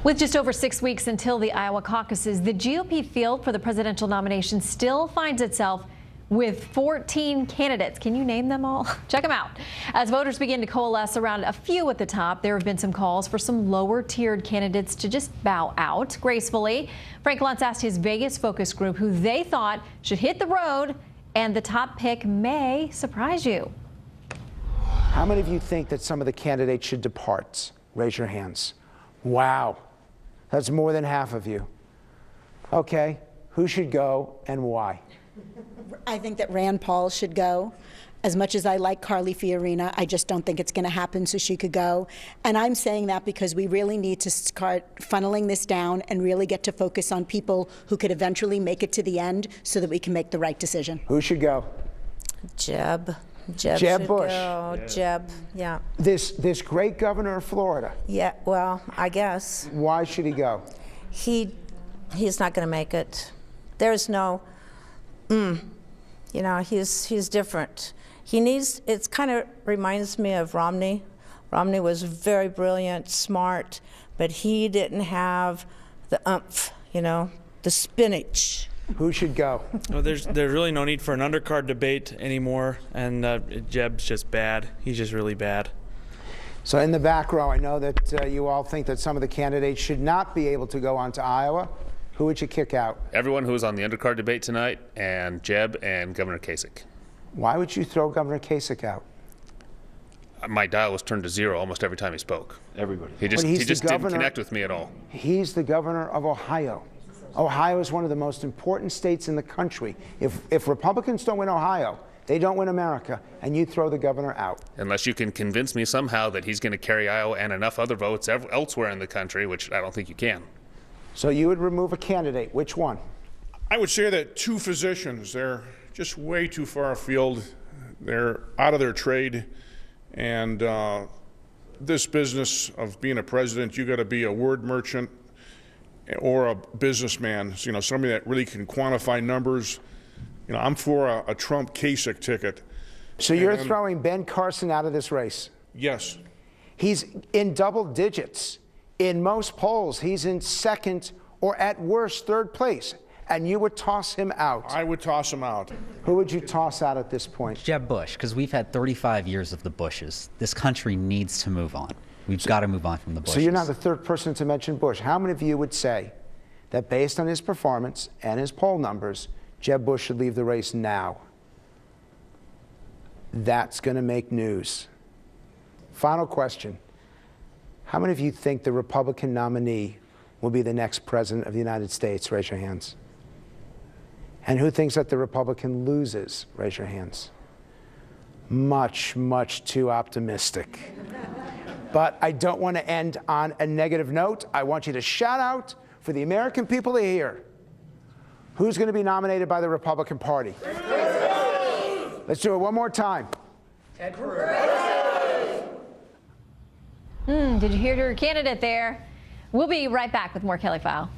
With just over 6 weeks until the Iowa caucuses, the GOP field for the presidential nomination still finds itself with 14 candidates. Can you name them all? Check them out. As voters begin to coalesce around a few at the top, there have been some calls for some lower-tiered candidates to just bow out gracefully. Frank Luntz asked his Vegas focus group who they thought should hit the road, and the top pick may surprise you. How many of you think that some of the candidates should depart? Raise your hands. Wow. That's more than half of you. Okay, who should go and why? I think that Rand Paul should go. As much as I like Carly Fiorina, I just don't think it's going to happen, so she could go. And I'm saying that because we really need to start funneling this down and really get to focus on people who could eventually make it to the end so that we can make the right decision. Who should go? Jeb Jeb Bush. Go. Jeb, yeah. This great governor of Florida. Yeah, well, I guess. Why should he go? He's not going to make it. There's no, you know, he's different. He needs, it kind of reminds me of Romney. Romney was very brilliant, smart, but he didn't have the oomph, you know, the spinach. Who should go? Well, there's really no need for an undercard debate anymore, and Jeb's just bad. He's just really bad. So in the back row, I know that you all think that some of the candidates should not be able to go on to Iowa. Who would you kick out? Everyone who was on the undercard debate tonight, and Jeb and Governor Kasich. Why would you throw Governor Kasich out? My dial was turned to 0 almost every time he spoke. Everybody. He just didn't connect with me at all. He's the governor of Ohio. Ohio is one of the most important states in the country. If Republicans don't win Ohio, they don't win America, and you throw the governor out. Unless you can convince me somehow that he's going to carry Iowa and enough other votes elsewhere in the country, which I don't think you can. So you would remove a candidate. Which one? I would say that 2 physicians, they're just way too far afield. They're out of their trade. And this business of being a president, you got to be a word merchant or a businessman, you know, somebody that really can quantify numbers. You know, I'm for a Trump-Kasich ticket. So you're throwing Ben Carson out of this race? Yes. He's in double digits. In most polls, he's in second or at worst third place, and you would toss him out. I would toss him out. Who would you toss out at this point? Jeb Bush, because we've had 35 years of the Bushes. This country needs to move on. We've got to move on from the Bushes. So you're not the third person to mention Bush. How many of you would say that based on his performance and his poll numbers, Jeb Bush should leave the race now? That's going to make news. Final question. How many of you think the Republican nominee will be the next president of the United States? Raise your hands. And who thinks that the Republican loses? Raise your hands. Much, much too optimistic. But I don't want to end on a negative note. I want you to shout out for the American people to hear. Who's going to be nominated by the Republican Party? Let's do it one more time. Ted Cruz. Did you hear your candidate there? We'll be right back with more Kelly File.